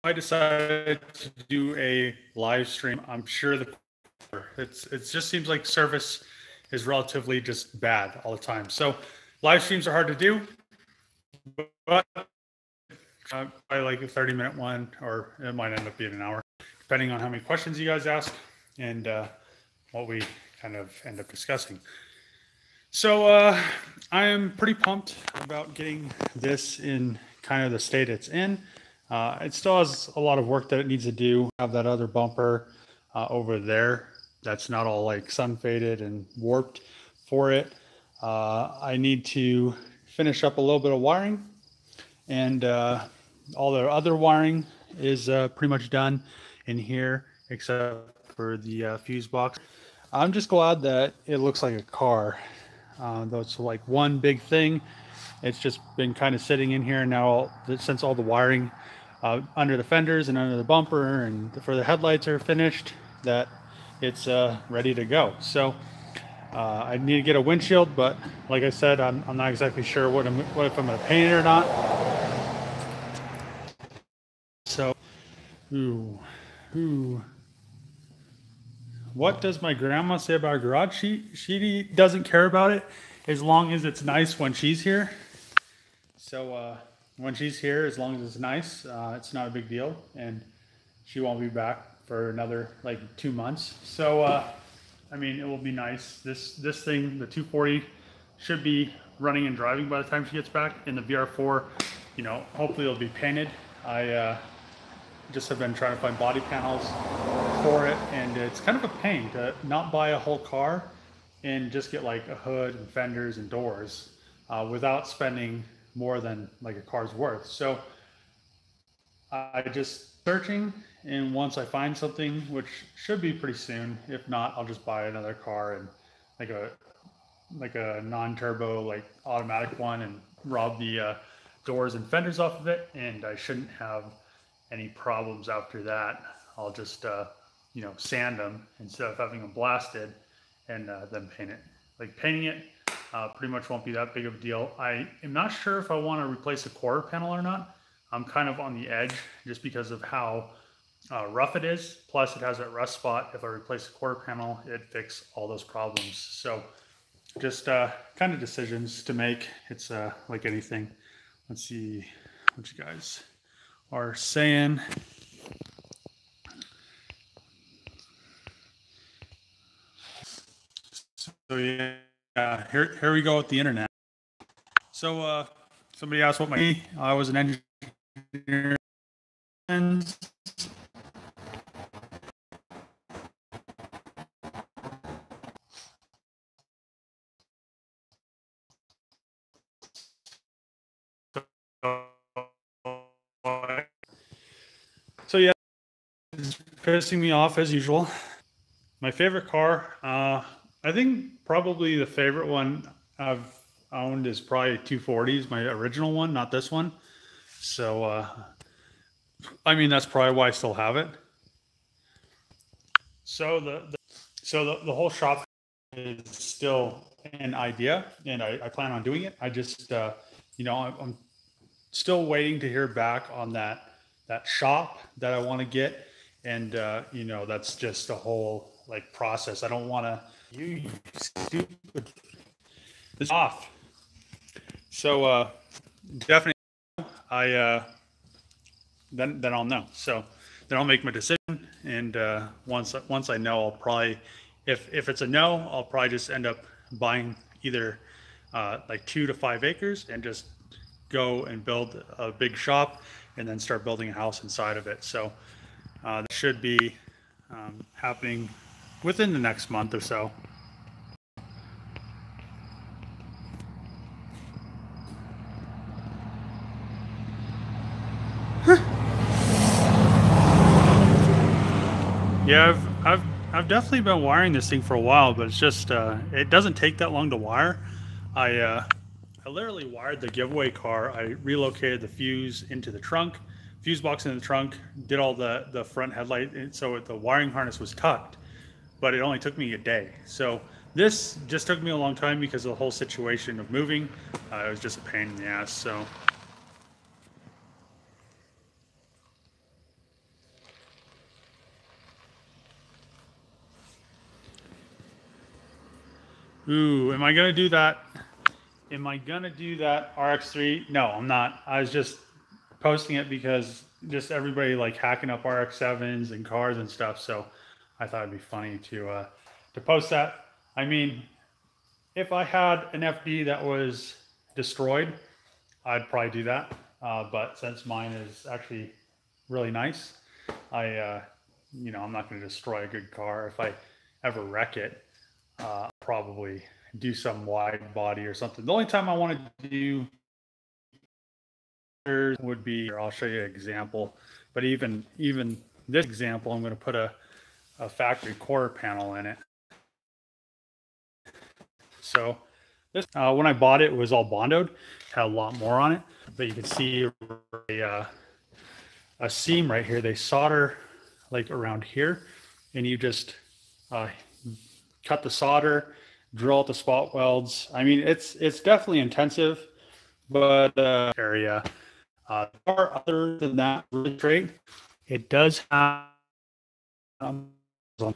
I decided to do a live stream. I'm sure it just seems like service is relatively just bad all the time. So live streams are hard to do, but probably like a 30-minute one, or it might end up being an hour, depending on how many questions you guys ask and what we kind of end up discussing. So I am pretty pumped about getting this in kind of the state it's in. It still has a lot of work that it needs to do. I have that other bumper over there that's not all like sun faded and warped for it. I need to finish up a little bit of wiring, and all the other wiring is pretty much done in here except for the fuse box. I'm just glad that it looks like a car, though it's like one big thing. It's just been kind of sitting in here now since all the wiring under the fenders and under the bumper and for the headlights are finished, that it's ready to go. So I need to get a windshield, but like I said, I'm not exactly sure what if I'm going to paint it or not. So, what does my grandma say about a garage? She doesn't care about it as long as it's nice when she's here. So when she's here, as long as it's nice, it's not a big deal, and she won't be back for another like 2 months. So I mean, it will be nice. This thing, the 240, should be running and driving by the time she gets back. In the VR4, you know, hopefully it'll be painted. I just have been trying to find body panels for it, and it's kind of a pain to not buy a whole car and just get like a hood and fenders and doors without spending more than like a car's worth. So I just searching, and once I find something, which should be pretty soon, if not, I'll just buy another car and like a non-turbo like automatic one and rob the doors and fenders off of it, and I shouldn't have any problems after that. I'll just you know, sand them instead of having them blasted, and then paint it. Like painting it pretty much won't be that big of a deal. I am not sure if I want to replace a quarter panel or not. I'm kind of on the edge just because of how rough it is. Plus it has that rust spot. If I replace a quarter panel, it fixes all those problems. So just kind of decisions to make. It's like anything. Let's see what you guys are saying. So yeah, here we go with the internet. So somebody asked what I was an engineer. So yeah, it's pissing me off as usual. My favorite car, I think probably the favorite one I've owned is probably 240s, my original one, not this one. So I mean, that's probably why I still have it. So the whole shop is still an idea, and I plan on doing it. I just you know, I'm still waiting to hear back on that shop that I want to get, and you know, that's just a whole like process. I don't want to. You stupid. This off. So definitely, I then I'll know. So then I'll make my decision, and once I know, I'll probably, if it's a no, I'll probably just end up buying either like 2 to 5 acres and just go and build a big shop and then start building a house inside of it. So that should be happening within the next month or so. Yeah, I've definitely been wiring this thing for a while, but it's just it doesn't take that long to wire. I literally wired the giveaway car. I relocated the fuse into the trunk, fuse box in the trunk, did all the front headlight, and so the wiring harness was tucked, but it only took me a day. So this just took me a long time because of the whole situation of moving. It was just a pain in the ass. So Ooh, am I gonna do that? Am I gonna do that RX3? No, I'm not. I was just posting it because just everybody like hacking up RX7s and cars and stuff. So I thought it'd be funny to post that. I mean, if I had an FD that was destroyed, I'd probably do that. But since mine is actually really nice, I'm not going to destroy a good car. If I ever wreck it, I'll probably do some wide body or something. The only time I want to do would be, I'll show you an example, but even this example, I'm going to put a factory quarter panel in it. So this, when I bought it, it was all bondoed, had a lot more on it, but you can see a seam right here. They solder like around here, and you just cut the solder, drill out the spot welds. I mean, it's definitely intensive, but area. Other than that, really great. It does have so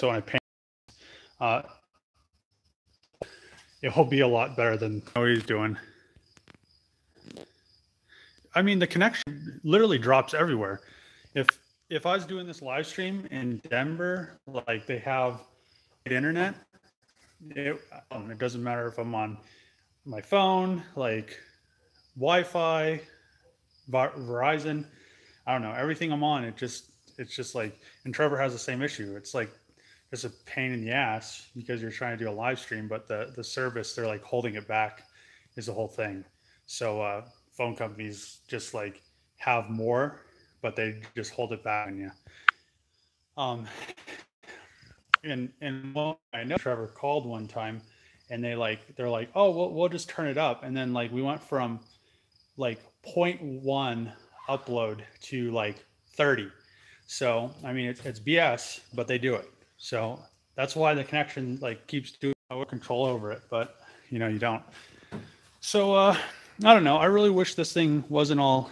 when I paint, it will be a lot better than what he's doing. I mean, the connection literally drops everywhere. If I was doing this live stream in Denver, like they have internet, it doesn't matter if I'm on my phone, like Wi-Fi, Verizon, I don't know, everything I'm on, it's just like, and Trevor has the same issue. It's like, it's a pain in the ass because you're trying to do a live stream, but the service, they're like holding it back is the whole thing. So phone companies just like have more, but they just hold it back on you. And well, I know Trevor called one time, and they're like, oh, we'll just turn it up, and then like we went from like 0.1 upload to like 30. So I mean, it's BS, but they do it. So that's why the connection like keeps doing control over it, but you don't. So I don't know. I really wish this thing wasn't all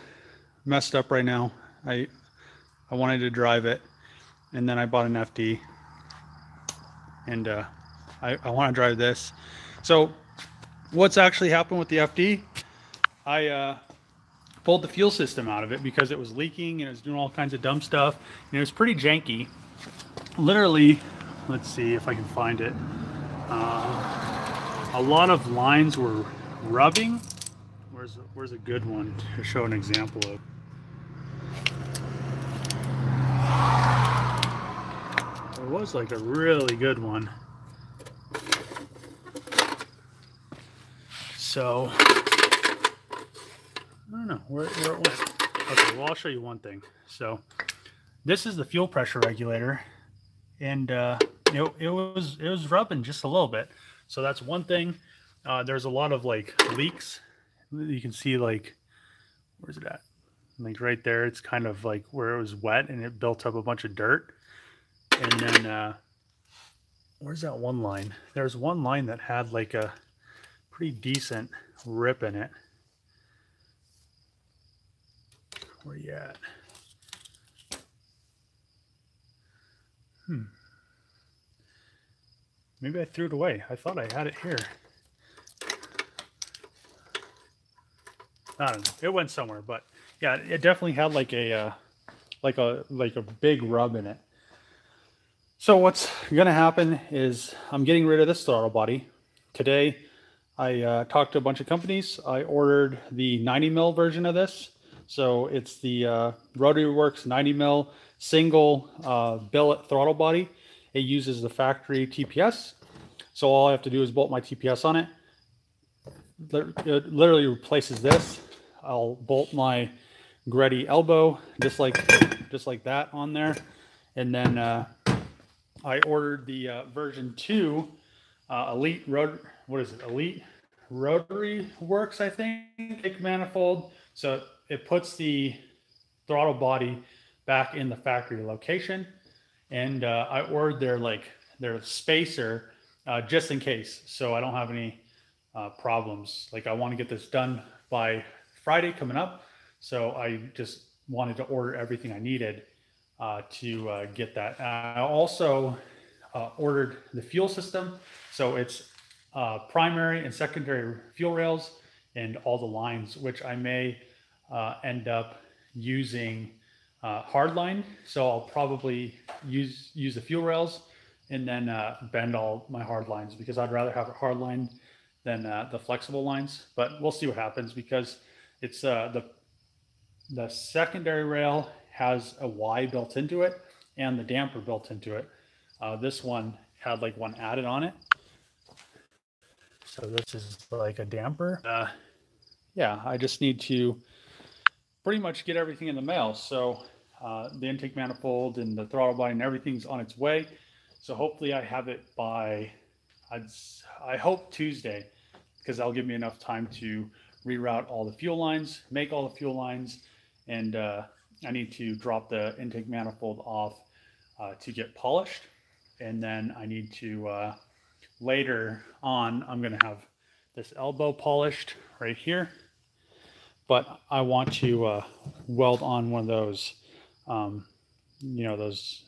messed up right now. I wanted to drive it, and then I bought an FD, and I want to drive this. So what's actually happened with the FD? I pulled the fuel system out of it because it was leaking and it was doing all kinds of dumb stuff, and it was pretty janky. Literally, let's see if I can find it. A lot of lines were rubbing. Where's a good one to show an example of? There was like a really good one. So I don't know where it went. Okay, well I'll show you one thing. So this is the fuel pressure regulator, and it was rubbing just a little bit. So that's one thing. There's a lot of like leaks. You can see like, where's it at? Like right there, it's kind of like where it was wet and it built up a bunch of dirt. And then where's that one line? There's one line that had like a pretty decent rip in it. Where you at? Maybe I threw it away. I thought I had it here. I don't know. It went somewhere, but yeah, it definitely had like a big rub in it. So what's gonna happen is I'm getting rid of this throttle body. Today, I talked to a bunch of companies. I ordered the 90 mil version of this. So it's the Rotary Works 90 mil single billet throttle body. It uses the factory TPS. So all I have to do is bolt my TPS on it. It literally replaces this. I'll bolt my Greddy elbow just like that on there. And then I ordered the version 2 Elite Elite Rotary Works, I think, big manifold. So it puts the throttle body back in the factory location. And I ordered their spacer just in case, so I don't have any problems. Like I want to get this done by Friday coming up, so I just wanted to order everything I needed to get that. Also, ordered the fuel system. So it's primary and secondary fuel rails and all the lines, which I may end up using hardline. So I'll probably use the fuel rails and then bend all my hard lines, because I'd rather have a hard line than the flexible lines. But we'll see what happens, because it's the secondary rail has a Y built into it and the damper built into it. This one had like one added on it. So this is like a damper. Yeah, I just need to pretty much get everything in the mail. So the intake manifold and the throttle body and everything's on its way. So hopefully I have it by, I hope Tuesday, because that'll give me enough time to reroute all the fuel lines, make all the fuel lines, and I need to drop the intake manifold off to get polished. And then I need to, later on, I'm gonna have this elbow polished right here. But I want to weld on one of those, you know, those,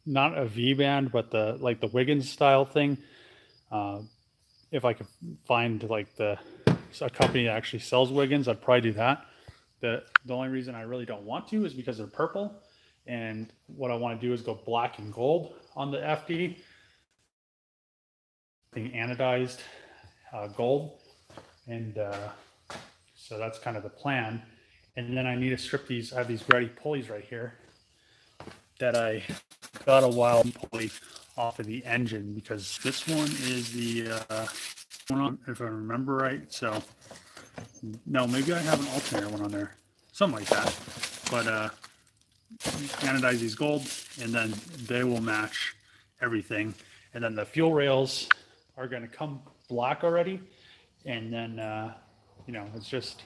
not a V-band, but the like the Wiggins style thing. If I could find like a company that actually sells Wiggins, I'd probably do that. The only reason I really don't want to is because they're purple, and what I want to do is go black and gold on the FD, being anodized gold, and so that's kind of the plan. And then I need to strip these. I have these ready pulleys right here that I got a wild pulley off of the engine, because this one is the one, if I remember right. So no, maybe I have an alternator one on there, something like that. But anodize these gold, and then they will match everything. And then the fuel rails are going to come black already, and then you know, it's just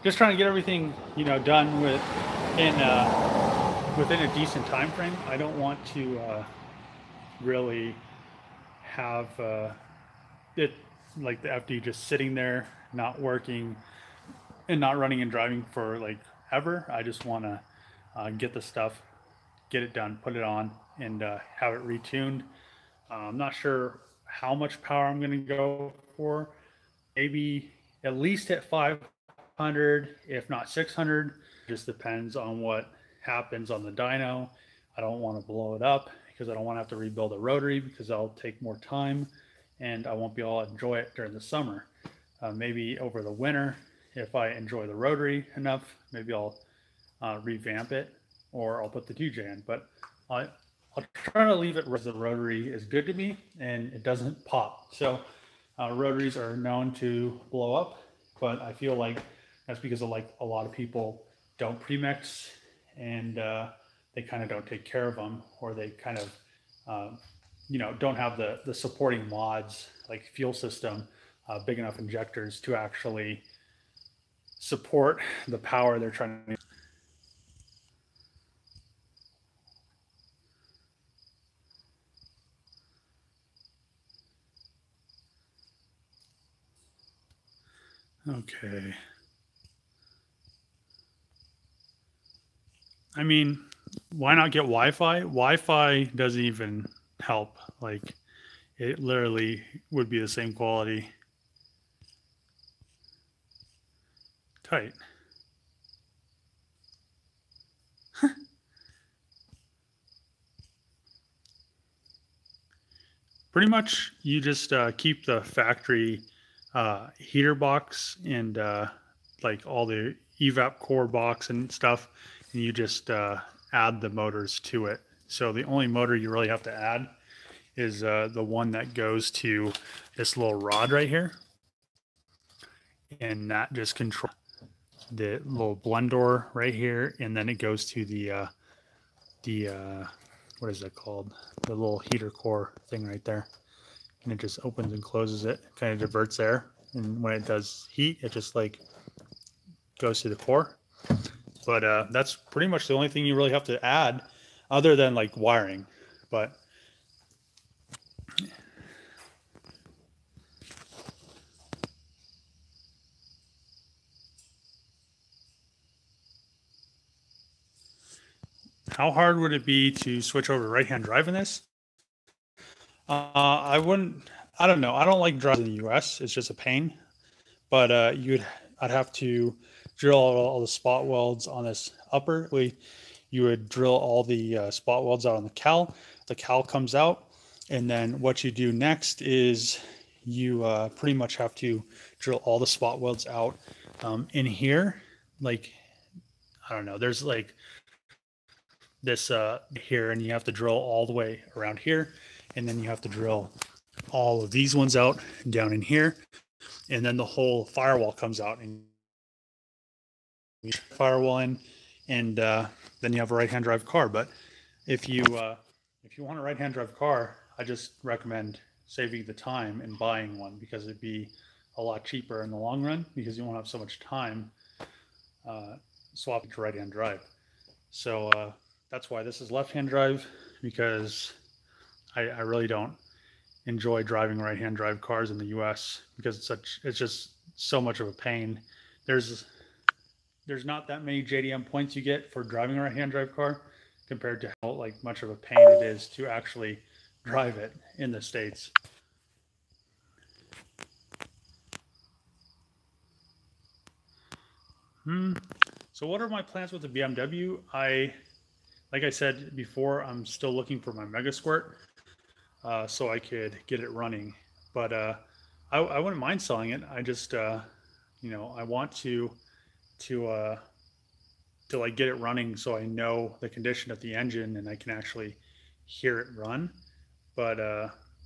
trying to get everything, you know, done within a decent time frame. I don't want to really have it like the FD just sitting there, not working and not running and driving for like ever. I just want to get the stuff, get it done, put it on, and have it retuned. I'm not sure how much power I'm going to go for. Maybe at least at 500, if not 600. Just depends on what happens on the dyno. I don't want to blow it up, because I don't want to have to rebuild a rotary, because that'll take more time and I won't be able to enjoy it during the summer. Maybe over the winter, if I enjoy the rotary enough, maybe I'll revamp it, or I'll put the 2J in. But I'll try to leave it where the rotary is good to me and it doesn't pop. So rotaries are known to blow up, but I feel like that's because of like a lot of people don't premix, and they kind of don't take care of them, or they kind of you know, don't have the supporting mods like fuel system, big enough injectors to actually support the power they're trying to. Okay. I mean, why not get Wi-Fi? Wi-Fi doesn't even help. Like, it literally would be the same quality. Tight. Pretty much, you just keep the factory heater box and like all the evap core box and stuff, and you just add the motors to it. So the only motor you really have to add is the one that goes to this little rod right here, and that just controls the little blend door right here, and then it goes to the what is it called? The little heater core thing right there, and it just opens and closes it, kind of diverts air, and when it does heat, it just like goes to the core. But that's pretty much the only thing you really have to add, other than like wiring. But how hard would it be to switch over to right-hand drive in this? I wouldn't. I don't know. I don't like driving in the U.S. It's just a pain. But I'd have to drill all the spot welds on this upper. You would drill all the spot welds out on the cowl. The cowl comes out, and then what you do next is you pretty much have to drill all the spot welds out in here. Like, I don't know. There's like this here, and you have to drill all the way around here, and then you have to drill all of these ones out down in here, and then the whole firewall comes out and firewall in, and then you have a right-hand drive car. But if you want a right-hand drive car, I just recommend saving the time and buying one, because it'd be a lot cheaper in the long run, because you won't have so much time swapping to right-hand drive. So that's why this is left-hand drive, because I really don't enjoy driving right-hand drive cars in the US, because it's just so much of a pain. There's not that many JDM points you get for driving a right-hand drive car compared to how like much of a pain it is to actually drive it in the States. So what are my plans with the BMW? Like I said before, I'm still looking for my Mega Squirt so I could get it running. But I wouldn't mind selling it. I just, you know, I want to like get it running so I know the condition of the engine and I can actually hear it run. But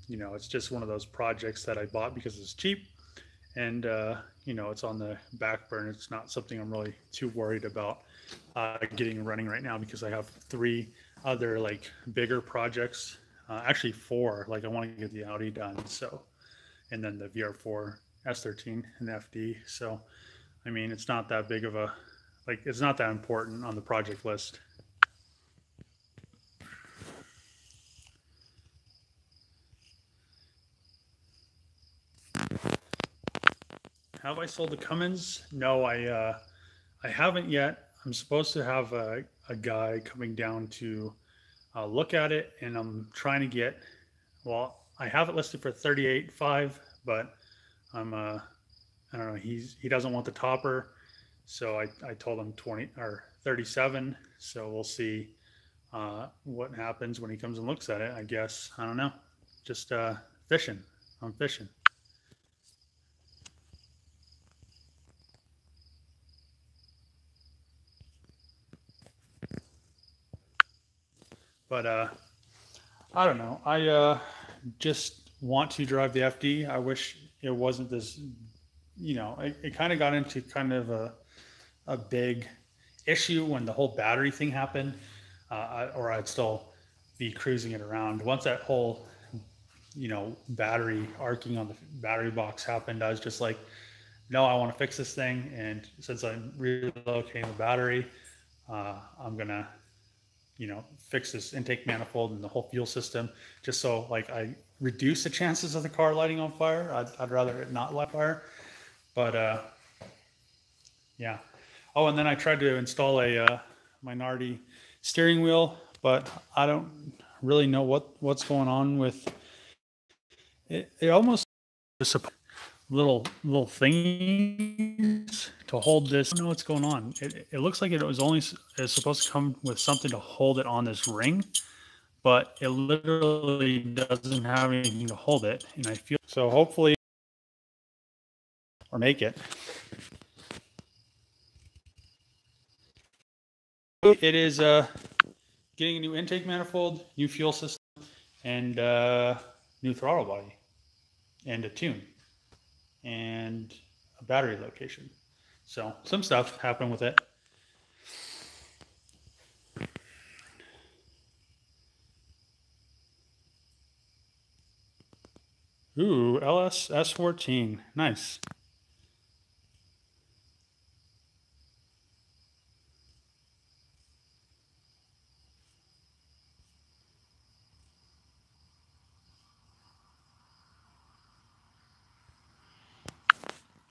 you know, it's just one of those projects that I bought because it's cheap, and you know, it's on the back burner. It's not something I'm really too worried about getting running right now, because I have 3 other like bigger projects, actually 4. Like I want to get the Audi done, so, and then the VR4 S13 and FD. So I mean, it's not that big of a, like, it's not that important on the project list. Have I sold the Cummins? No, I haven't yet. I'm supposed to have a guy coming down to look at it, and I'm trying to get, well, I have it listed for 38.5, but I'm I don't know, he doesn't want the topper, so I told him 20 or 37. So we'll see what happens when he comes and looks at it. I guess, I don't know, just fishing. I'm fishing. But I don't know. I just want to drive the FD. I wish it wasn't this, you know, it kind of got into kind of a big issue when the whole battery thing happened, or I'd still be cruising it around. Once that whole, you know, battery arcing on the battery box happened, I was just like, no, I want to fix this thing. And since I'm relocating the battery, I'm gonna, you know, fix this intake manifold and the whole fuel system, just so like I reduce the chances of the car lighting on fire. I'd rather it not light fire. But yeah. Oh, and then I tried to install a minority steering wheel, but I don't really know what's going on with it. It almost little thingies to hold this. I don't know what's going on. It looks like it was only supposed to come with something to hold it on this ring, but it literally doesn't have anything to hold it. And I feel so, hopefully, or make it. It is getting a new intake manifold, new fuel system, and new throttle body, and a tune, and a battery location. So some stuff happened with it. Ooh, LS S14, nice.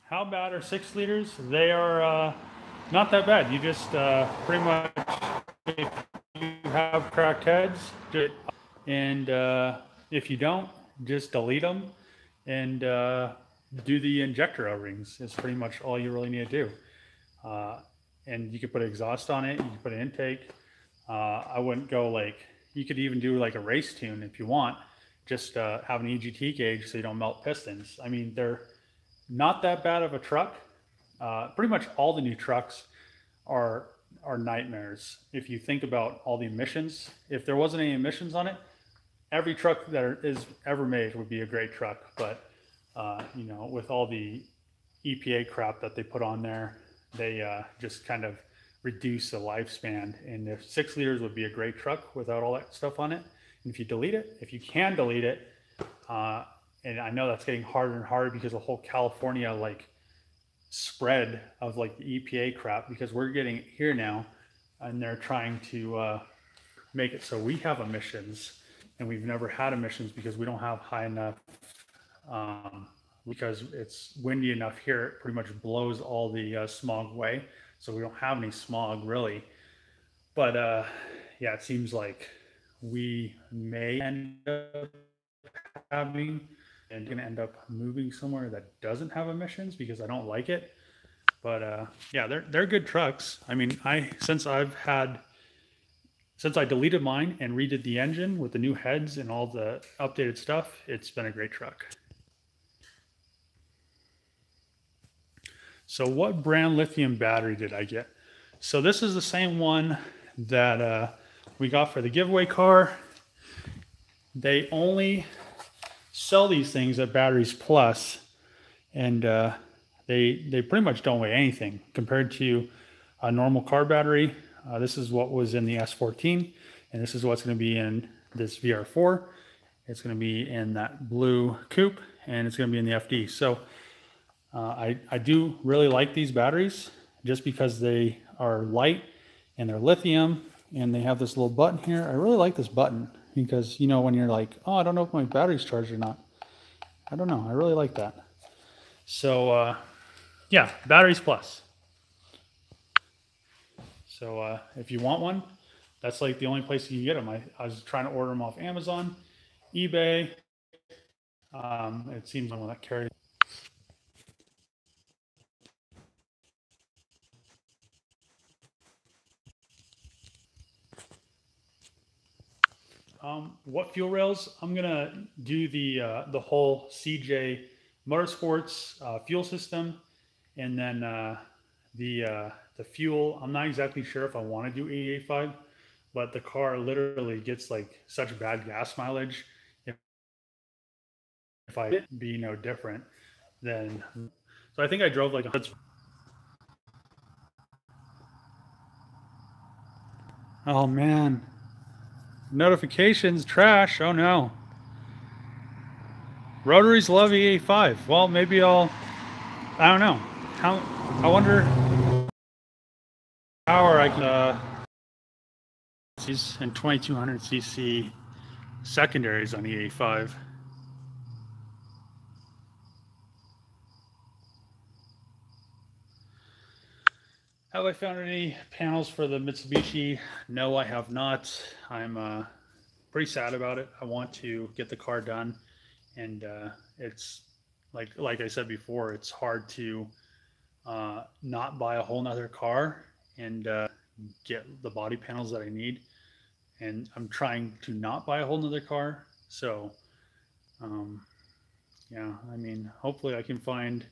How bad are 6 liters? They are not that bad. You just pretty much, if you have cracked heads, and if you don't, just delete them and do the injector O-rings. It's pretty much all you really need to do. And you could put exhaust on it. You could put an intake. I wouldn't go like, you could even do like a race tune if you want. Just have an EGT gauge so you don't melt pistons. I mean, they're not that bad of a truck. Pretty much all the new trucks are nightmares. If you think about all the emissions, if there wasn't any emissions on it, every truck that is ever made would be a great truck. But you know, with all the EPA crap that they put on there, they just kind of reduce the lifespan. And the 6 liters would be a great truck without all that stuff on it. And if you delete it, if you can delete it, and I know that's getting harder and harder because the whole California like spread of like the EPA crap, because we're getting it here now, and they're trying to make it so we have emissions, and we've never had emissions because we don't have high enough. Because it's windy enough here, it pretty much blows all the smog away, so we don't have any smog really. But yeah, it seems like we may end up having and going to end up moving somewhere that doesn't have emissions because I don't like it. But yeah, they're good trucks. I mean, since I deleted mine and redid the engine with the new heads and all the updated stuff, it's been a great truck. So what brand lithium battery did I get? So this is the same one that we got for the giveaway car. They only sell these things at Batteries Plus, and they pretty much don't weigh anything compared to a normal car battery. This is what was in the S14, and this is what's going to be in this VR4. It's going to be in that blue coupe, and it's going to be in the FD. So I do really like these batteries just because they are light and they're lithium, and they have this little button here. I really like this button because, you know, when you're like, oh, I don't know if my battery's charged or not. I don't know. I really like that. So yeah, Batteries Plus. So if you want one, that's like the only place you can get them. I was trying to order them off Amazon, eBay. It seems like one that carries. What fuel rails? I'm gonna do the whole CJ Motorsports fuel system, and then the fuel. I'm not exactly sure if I want to do 88.5, but the car literally gets like such bad gas mileage. If I be no different, then so I think I drove like 100. Oh man, notifications trash. Oh no. Rotaries love E85. Well, maybe I don't know. I wonder power I can, and 2200cc secondaries on E85. Have I found any panels for the Mitsubishi? No, I have not. I'm pretty sad about it. I want to get the car done, and it's like I said before, it's hard to not buy a whole nother car and get the body panels that I need. And I'm trying to not buy a whole nother car. So yeah, I mean, hopefully I can find,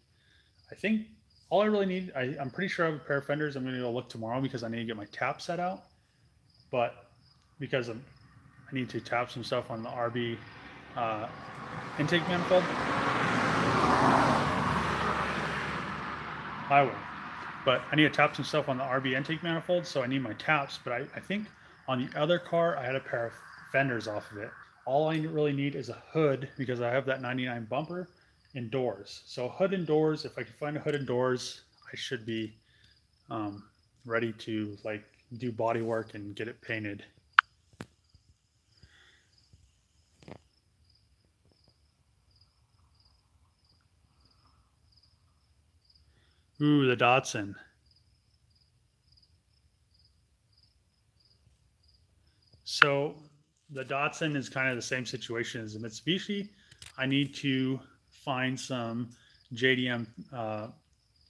I think all I really need, I'm pretty sure I have a pair of fenders. I'm going to go look tomorrow because I need to get my tap set out. But because I need to tap some stuff on the RB intake manifold. I will. But I need to tap some stuff on the RB intake manifold, so I need my taps. But I think on the other car, I had a pair of fenders off of it. All I really need is a hood because I have that 99 bumper and doors. So hood and doors, if I can find a hood and doors, I should be ready to like do body work and get it painted. Ooh, the Datsun. So the Datsun is kind of the same situation as the Mitsubishi. I need to find some JDM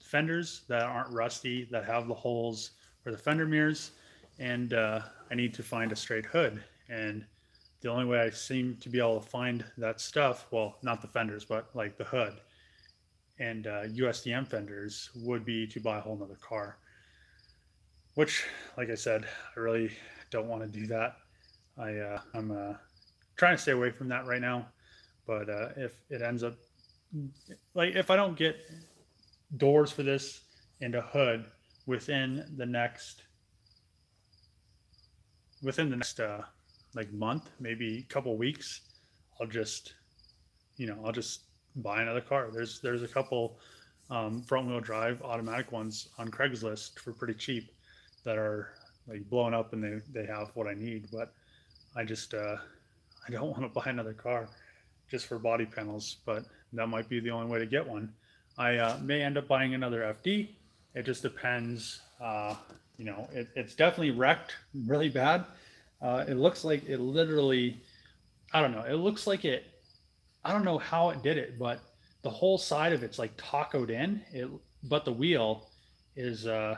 fenders that aren't rusty, that have the holes for the fender mirrors, and I need to find a straight hood. And the only way I seem to be able to find that stuff, well, not the fenders, but like the hood and USDM fenders, would be to buy a whole nother car. Which, like I said, I really don't want to do that. I'm trying to stay away from that right now. But if it ends up, like, if I don't get doors for this and a hood within the next like month, maybe a couple weeks, I'll just I'll just buy another car. There's a couple front wheel drive automatic ones on Craigslist for pretty cheap that are like blown up, and they have what I need. But I just I don't want to buy another car just for body panels, but that might be the only way to get one. I may end up buying another FD. It just depends. It's definitely wrecked really bad. It looks like it literally, I don't know. It looks like it, I don't know how it did it, but the whole side of it's like tacoed in. But the wheel is, the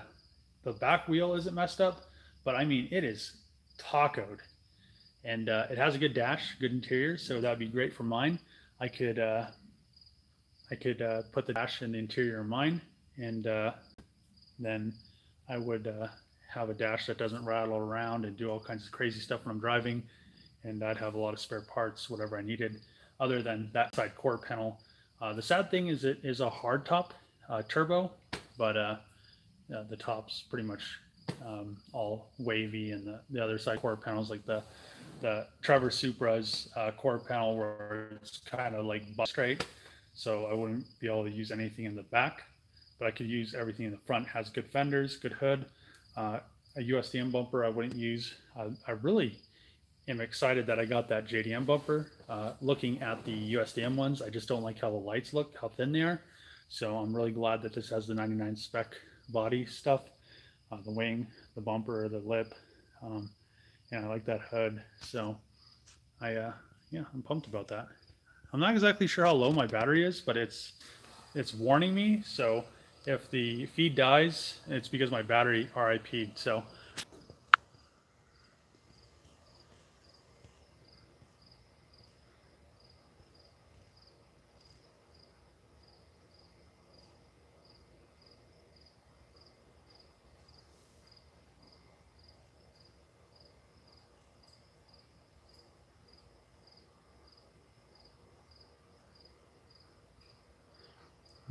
back wheel isn't messed up, but I mean, it is tacoed. And it has a good dash, good interior, so that'd be great for mine. I could put the dash in the interior of mine, and then I would have a dash that doesn't rattle around and do all kinds of crazy stuff when I'm driving, and I'd have a lot of spare parts, whatever I needed, other than that side quarter panel. The sad thing is it is a hard top turbo, but the top's pretty much all wavy, and the other side quarter panels, like the Trevor Supra's quarter panel, where it's kind of like butt straight, so I wouldn't be able to use anything in the back, but I could use everything in the front. Has good fenders, good hood, a USDM bumper I wouldn't use. I really am excited that I got that JDM bumper. Looking at the USDM ones, I just don't like how the lights look, how thin they are. So I'm really glad that this has the 99 spec body stuff, the wing, the bumper, the lip. Yeah, I like that hood. So yeah, I'm pumped about that. I'm not exactly sure how low my battery is, but it's warning me. So if the feed dies, it's because my battery RIP'd. So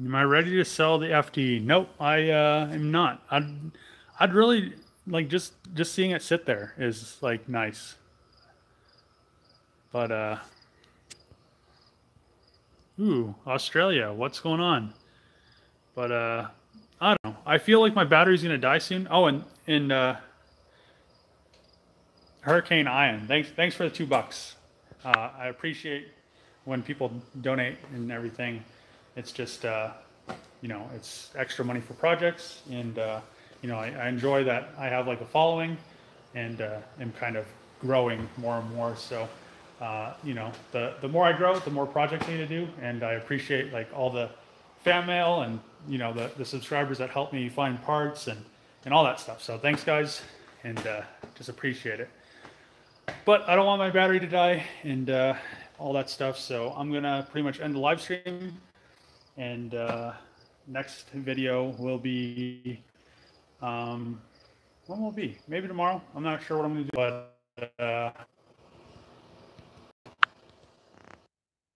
am I ready to sell the FD? Nope, I am not. I'd really like just seeing it sit there is like nice. But ooh, Australia, what's going on? But I don't know. I feel like my battery's gonna die soon. Oh, and Hurricane Ian, thanks for the $2. I appreciate when people donate and everything. It's just it's extra money for projects, and I enjoy that I have like a following, and am kind of growing more and more. So the more I grow, the more projects I need to do, and I appreciate like all the fan mail and the subscribers that help me find parts and all that stuff. So thanks guys, and just appreciate it. But I don't want my battery to die and all that stuff, so I'm gonna pretty much end the live stream, and next video will be when will it be? Maybe tomorrow. I'm not sure what I'm gonna do, but